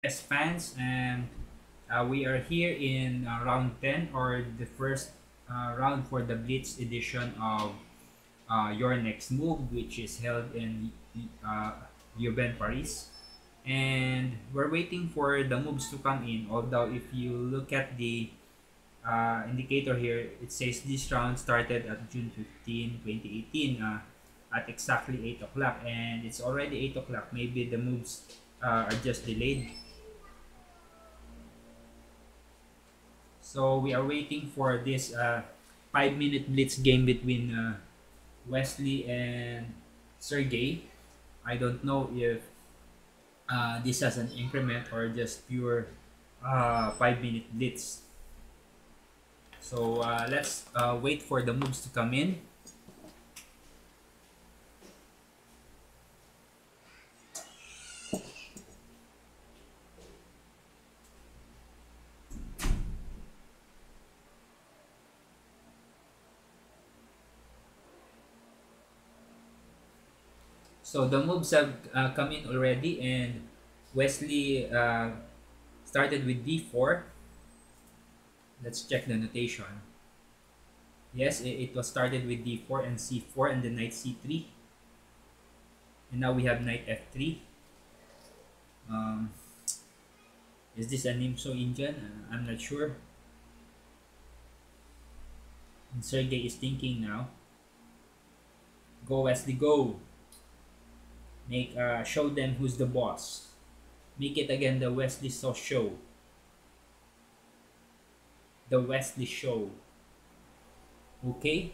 Yes, fans, and we are here in round 10, or the first round for the Blitz edition of Your Next Move, which is held in Leuven, Paris. And we're waiting for the moves to come in, although if you look at the indicator here, it says this round started at June 15, 2018, at exactly 8 o'clock, and it's already 8 o'clock. Maybe the moves are just delayed. So we are waiting for this 5-minute blitz game between Wesley and Sergey. I don't know if this has an increment or just pure 5-minute blitz. So let's wait for the moves to come in. So the moves have come in already, and Wesley started with d4. Let's check the notation. Yes, it was started with d4 and c4 and then knight c3. And now we have knight f3. Um, is this an IMSO engine? I'm not sure. And Sergey is thinking now. Go Wesley, go! Make show them who's the boss. Make it again the Wesley So show. The Wesley show. Okay.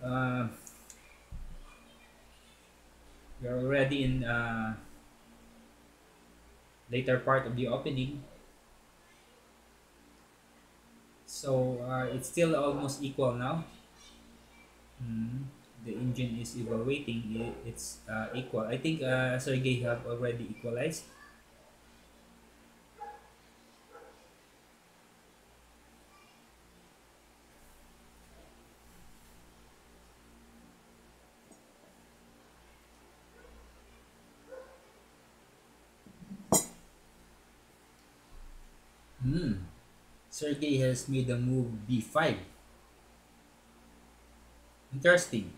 Uh, we're already in later part of the opening. So it's still almost equal now. Mm, the engine is evaluating. It's equal. I think Sergey have already equalized. Hmm. Sergey has made the move b5. Interesting.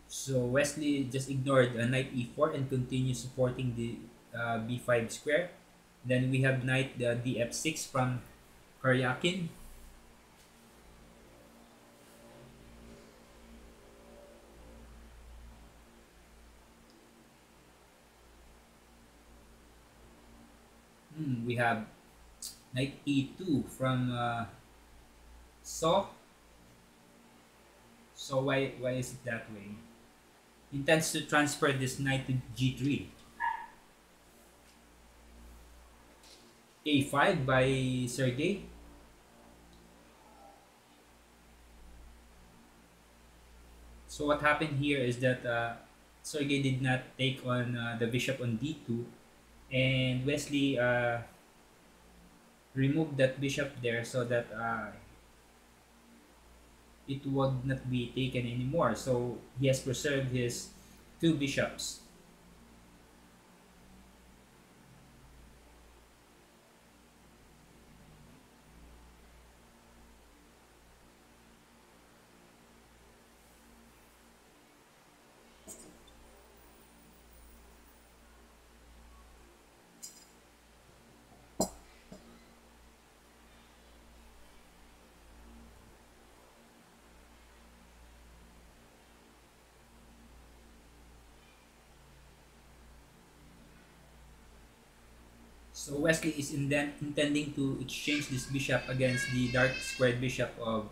So Wesley just ignored knight e4 and continues supporting the b5 square. Then we have knight df6 from Karjakin. We have knight e2 from So. So why is it that way? Intends to transfer this knight to g3. a5 by Sergey. So what happened here is that Sergey did not take on the bishop on d2, and Wesley removed that bishop there so that it would not be taken anymore. So he has preserved his two bishops. So Wesley is intending to exchange this bishop against the dark squared bishop of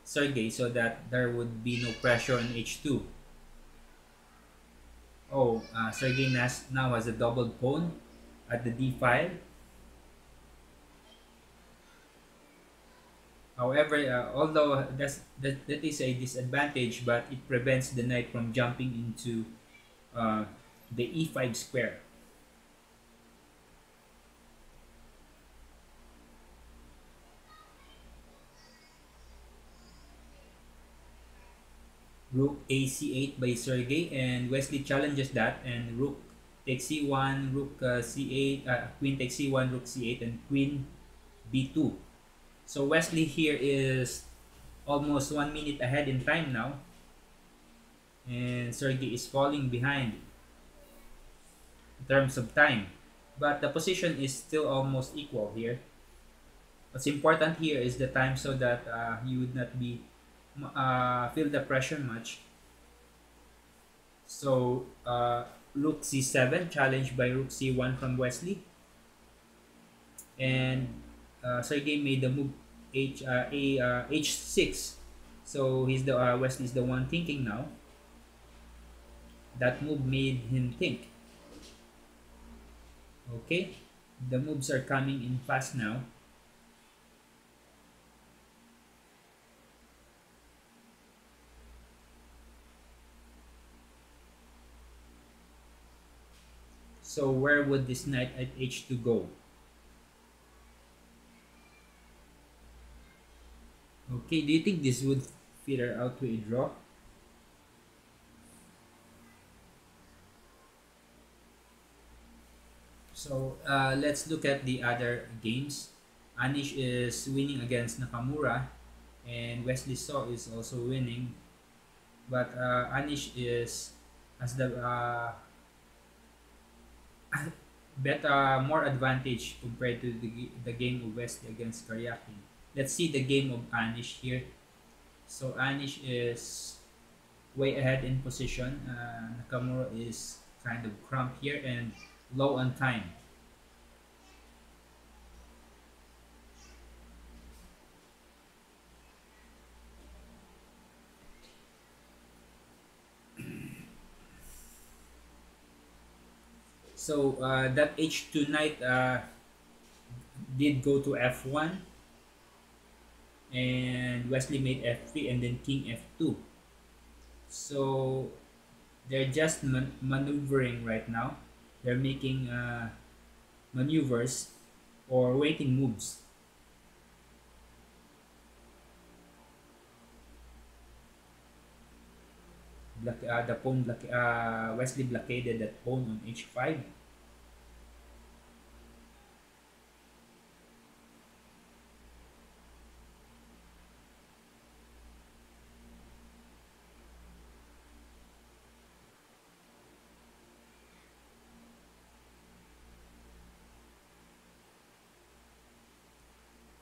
Sergey so that there would be no pressure on h2. Oh, Sergey now has a double pawn at the d file. However, although that is a disadvantage, but it prevents the knight from jumping into uh, the e5 square. Rook AC8 by Sergey, and Wesley challenges that, and Rook takes C1, Rook C8, Queen takes C1, Rook C8, and Queen B2. So Wesley here is almost 1 minute ahead in time now, and Sergey is falling behind in terms of time. But the position is still almost equal here. What's important here is the time so that you would not be feel the pressure much. So Rook C7 challenged by Rook C1 from Wesley, and Sergey made the move H6. So he's the Wesley is the one thinking now. That move made him think. Okay, the moves are coming in fast now. So where would this knight at h2 go? Okay, do you think this would filter out to a draw? So let's look at the other games. Anish is winning against Nakamura, and Wesley So is also winning. But Anish is has the more advantage compared to the game of Wesley against Karjakin. Let's see the game of Anish here. So Anish is way ahead in position. Nakamura is kind of cramped here and low on time. So that h2 knight did go to f1, and Wesley made f3 and then king f2. So they're just maneuvering right now. They're making maneuvers or waiting moves. Wesley blockaded that pawn on h5.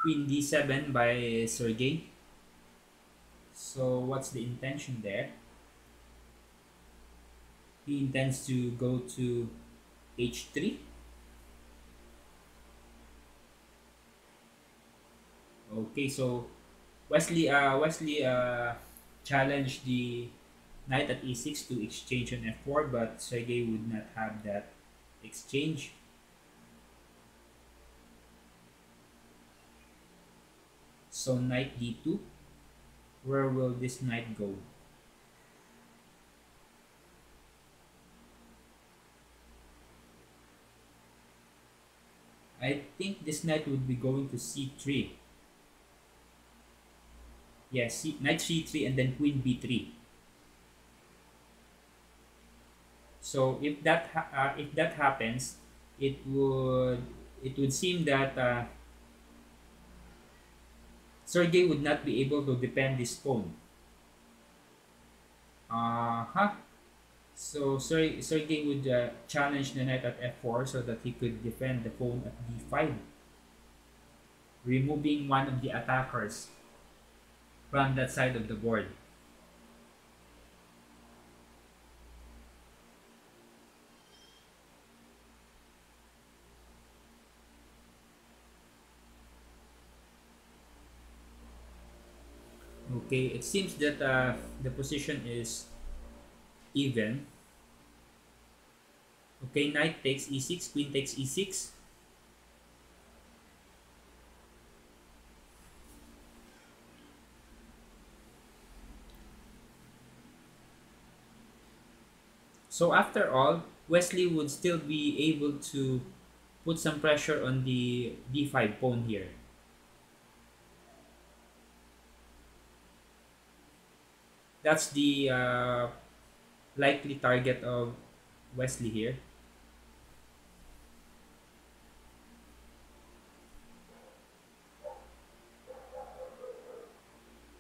Queen d7 by Sergey. So what's the intention there? He intends to go to h3. Okay, so Wesley challenged the knight at e6 to exchange on f4, but Sergey would not have that exchange. So knight d2. Where will this knight go? I think this knight would be going to c3. Yes, knight c3 and then queen b3. So if that happens, it would seem that Sergey would not be able to defend this pawn. So Sergey would challenge the knight at f4 so that he could defend the pawn at d5, removing one of the attackers from that side of the board. Okay, it seems that the position is even. Okay, knight takes e6, queen takes e6. So after all, Wesley would still be able to put some pressure on the d5 pawn here. That's the likely target of Wesley here.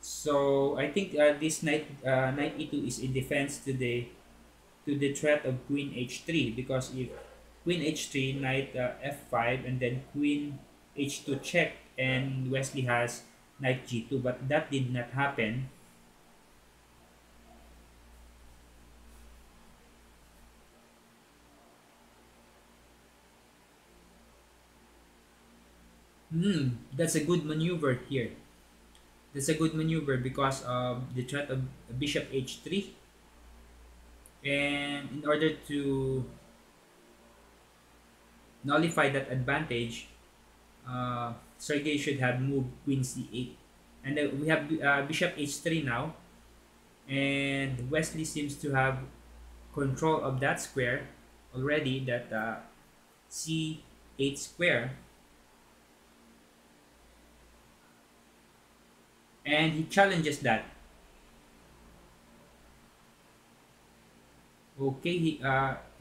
So I think this knight e2 is a defense to the threat of queen h3, because if queen h3, knight f5, and then queen h2 check, and Wesley has knight g2, but that did not happen. That's a good maneuver here. That's a good maneuver because of the threat of bishop h3, and in order to nullify that advantage, Sergey should have moved queen c8, and we have bishop h3 now, and Wesley seems to have control of that square already, that c8 square, and he challenges that. Okay,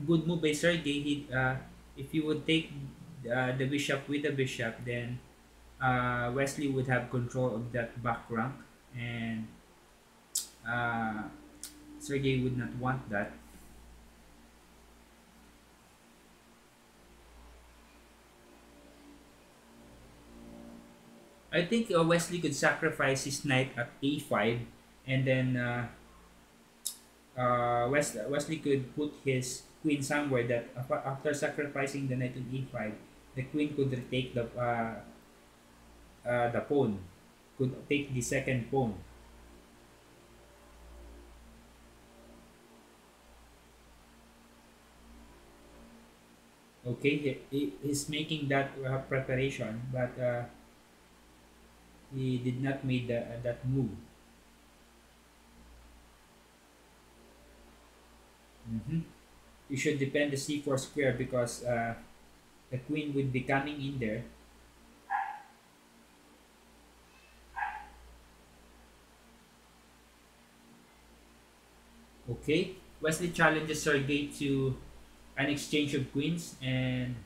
good move by Sergey. If he would take the bishop with the bishop, then Wesley would have control of that back rank, and uh, Sergey would not want that. I think Wesley could sacrifice his knight at a5, and then Wesley could put his queen somewhere that after sacrificing the knight on e5, the queen could retake the pawn, could take the second pawn. Okay, he's making that preparation, but he did not make that move. hmm You should defend the c4 square because the queen would be coming in there. Okay, Wesley challenges Sergey to an exchange of queens, and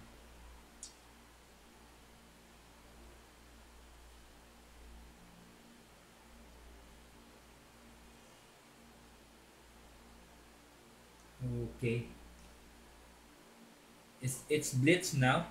okay, it's Blitz now.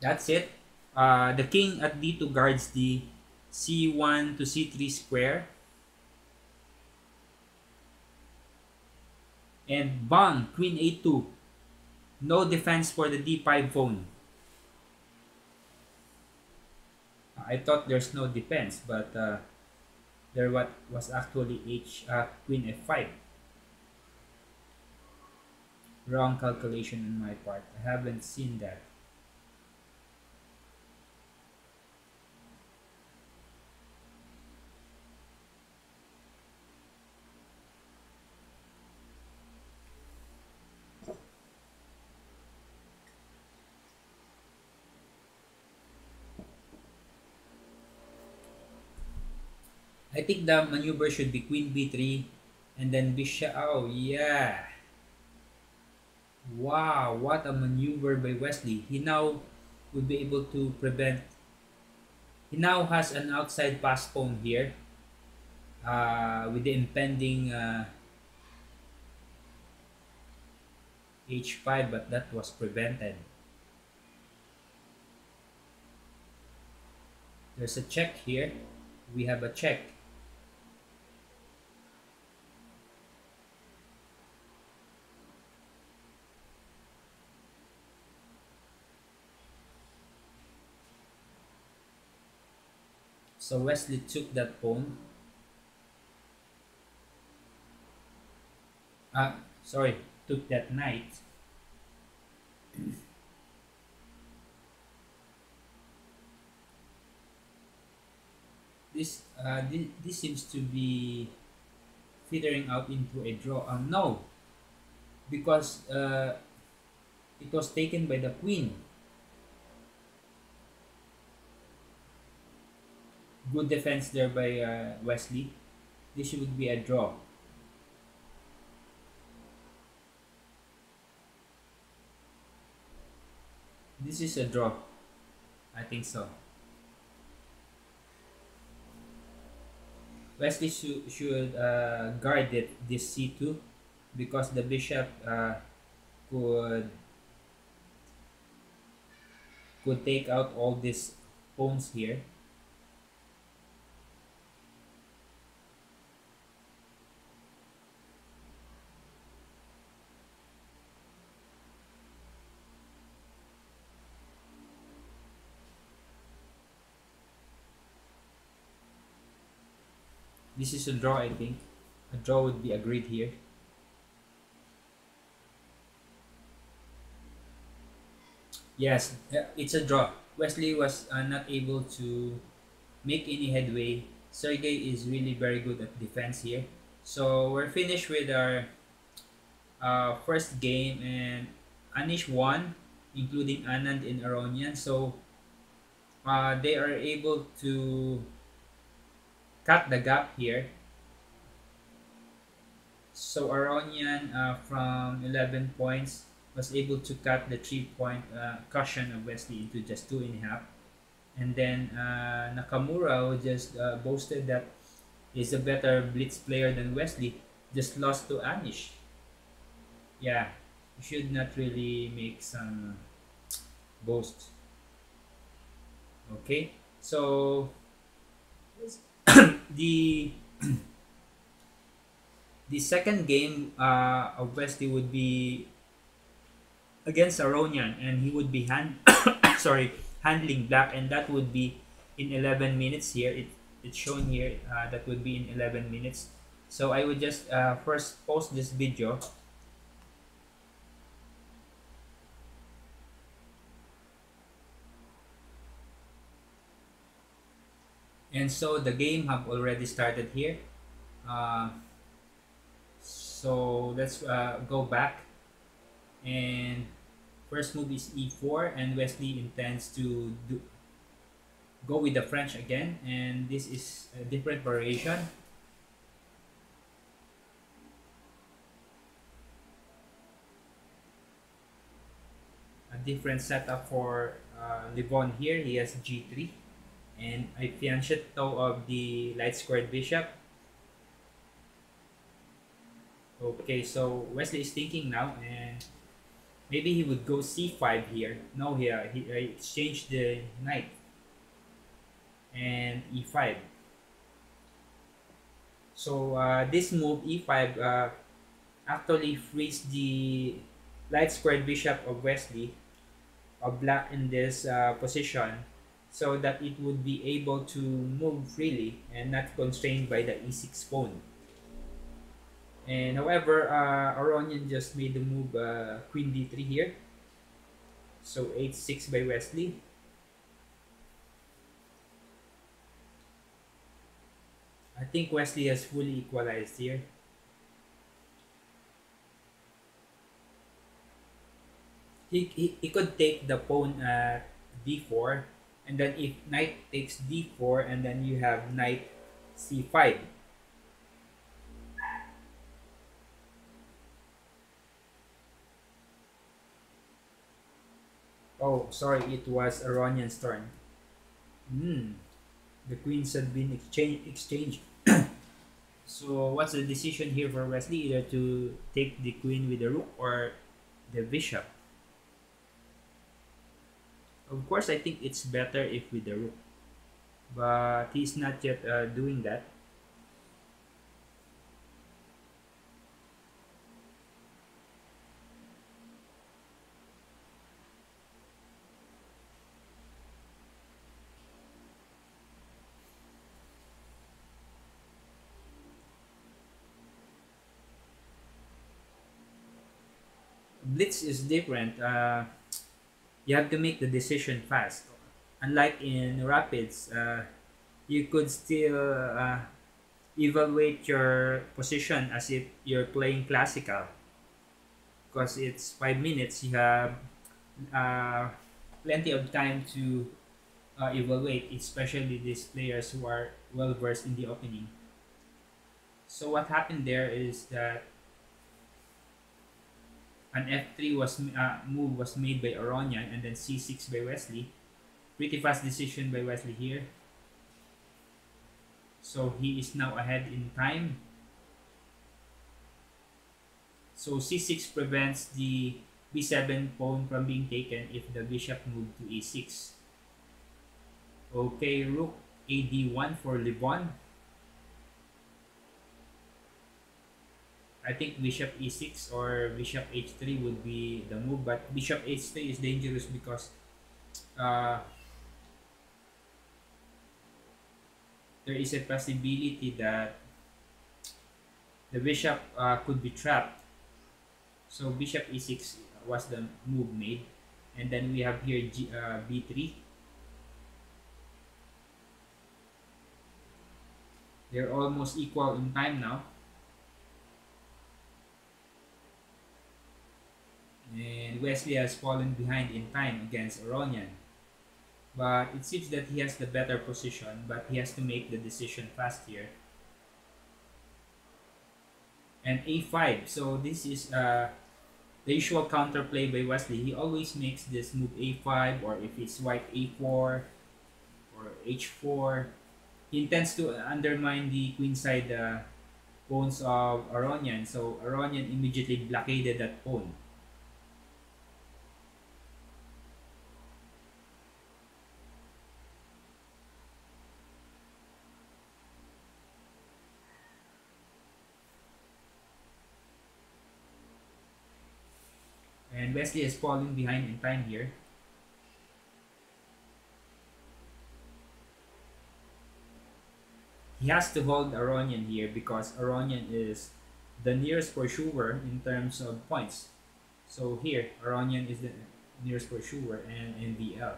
That's it. The king at d2 guards the c1 to c3 square, and bang, queen a2. No defense for the d5 pawn. I thought there's no defense, but there what was actually queen f5. Wrong calculation on my part. I haven't seen that. I think the maneuver should be queen b3, and then bishop. Oh yeah! Wow, what a maneuver by Wesley. He now would be able to prevent. He now has an outside pass pawn here, with the impending h5, but that was prevented. There's a check here. We have a check. So Wesley took that pawn. sorry, took that knight. This seems to be filtering out into a draw. No, because it was taken by the queen. Good defense there by Wesley. This would be a draw. This is a draw. I think so. Wesley should guard this c2 because the bishop could could take out all these pawns here. This is a draw, I think. A draw would be agreed here. Yes, it's a draw. Wesley was not able to make any headway. Sergey is really very good at defense here. So we're finished with our first game, and Anish won, including Anand and Aronian. So they are able to cut the gap here. So Aronian from 11 points was able to cut the 3 point cushion of Wesley into just 2.5. And then Nakamura, who just boasted that he's a better blitz player than Wesley, just lost to Anish. Yeah, you should not really make some boast. Okay, so the the second game of Wesley would be against Aronian, and he would be sorry, handling black, and that would be in 11 minutes here. It's shown here that would be in 11 minutes. So I would just first post this video. And so the game have already started here. Uh, so let's go back, and first move is e4, and Wesley intends to go with the French again, and this is a different variation. A different setup for Livon here. He has g3 and a fianchetto of the light squared bishop. Okay, so Wesley is thinking now, and maybe he would go c5 here. No, here he exchanged the knight and e5. So this move e5 actually frees the light squared bishop of Wesley, of black, in this position, so that it would be able to move freely and not constrained by the e6 pawn. And however, Aronian just made the move queen d3 here. So h6 by Wesley. I think Wesley has fully equalized here. He could take the pawn at d4, and then if knight takes d4, and then you have knight c5. Oh, sorry, it was Aronian's turn. The queens had been exchanged. So what's the decision here for Wesley? Either to take the queen with the rook or the bishop. Of course, I think it's better if with the rook, but he's not yet doing that. Blitz is different. You have to make the decision fast. Unlike in Rapids, you could still evaluate your position as if you're playing classical, because it's 5 minutes. You have uh, plenty of time to evaluate, especially these players who are well versed in the opening. So what happened there is that an f3 move was made by Aronian, and then c6 by Wesley. Pretty fast decision by Wesley here. So he is now ahead in time. So c6 prevents the b7 pawn from being taken if the bishop moved to e6. Okay, rook ad1 for Livon. I think bishop e6 or bishop h3 would be the move, but bishop h3 is dangerous because uh, there is a possibility that the bishop could be trapped. So bishop e6 was the move made, and then we have here b3. They're almost equal in time now, and Wesley has fallen behind in time against Aronian. But it seems that he has the better position, but he has to make the decision fast here. And a5. So this is the usual counterplay by Wesley. He always makes this move a5, or if it's white a4 or h4. He intends to undermine the queenside pawns of Aronian. So Aronian immediately blockaded that pawn. And Wesley is falling behind in time here. He has to hold Aronian here because Aronian is the nearest pursuer in terms of points. So here, Aronian is the nearest pursuer and in VL.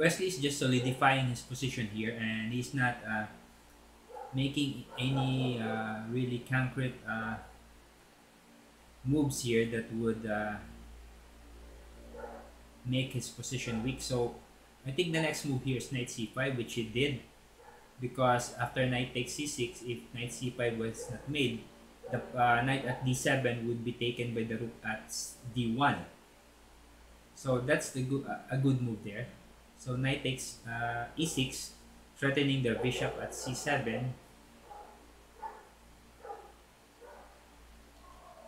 Wesley is just solidifying his position here, and he's not making any really concrete moves here that would make his position weak. So I think the next move here is knight c5, which he did, because after knight takes c6, if knight c5 was not made, the knight at d7 would be taken by the rook at d1. So that's a good move there. So knight takes e6, threatening the bishop at c7.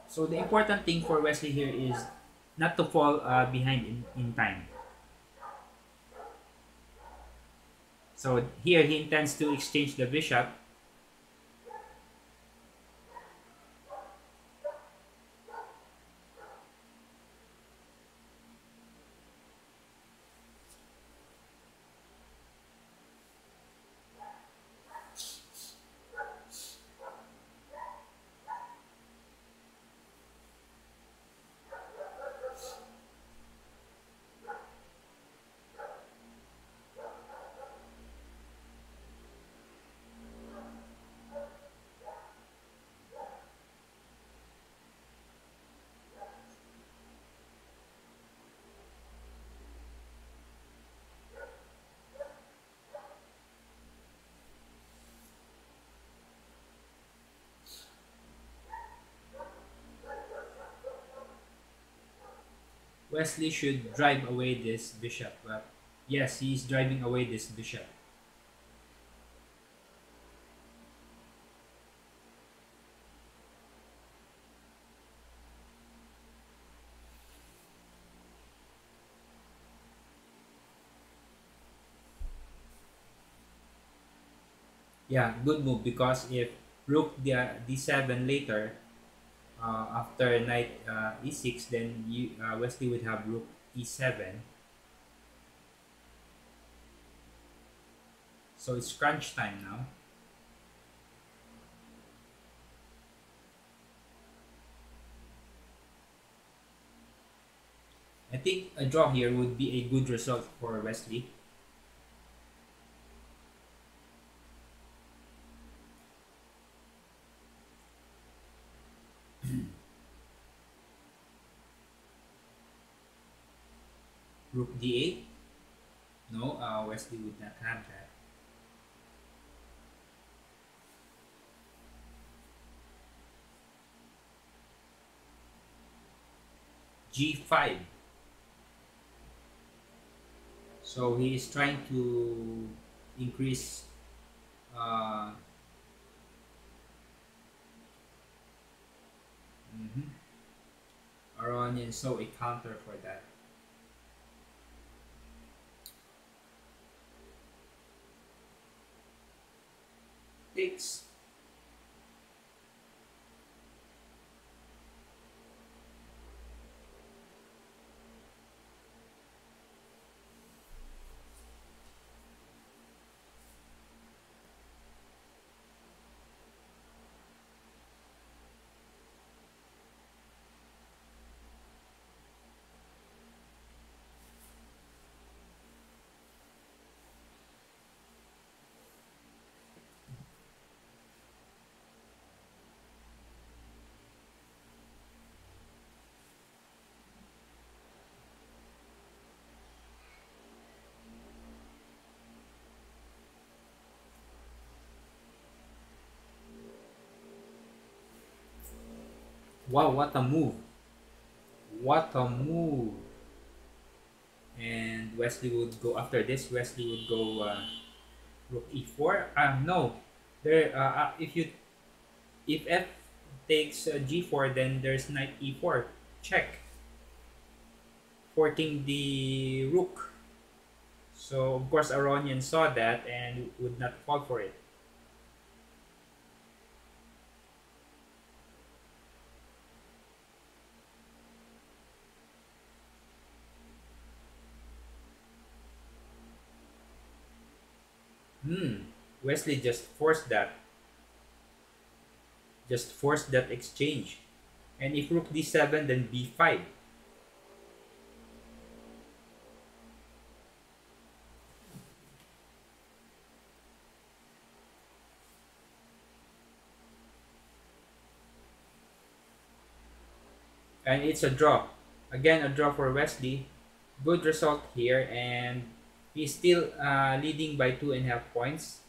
So the important thing for Wesley here is not to fall behind in time. So here he intends to exchange the bishop. Wesley should drive away this bishop. But yes, he's driving away this bishop. Yeah, good move because if rook d7 later, after knight e6, then Wesley would have rook e7. So it's crunch time now. I think a draw here would be a good result for Wesley. Rook d8. No, Wesley would not have that. G5. So he is trying to increase. Uh, mhm. Aronian so a counter for that. Takes. Wow, what a move! What a move! And Wesley would go after this. Wesley would go rook e4. No, there. If f takes g4, then there's knight e4. Check, forking the rook. So of course Aronian saw that and would not fall for it. Hmm. Wesley just forced that. Just forced that exchange. And if rook d7, then b5. And it's a draw. Again, a draw for Wesley. Good result here, and he's still leading by 2.5 points.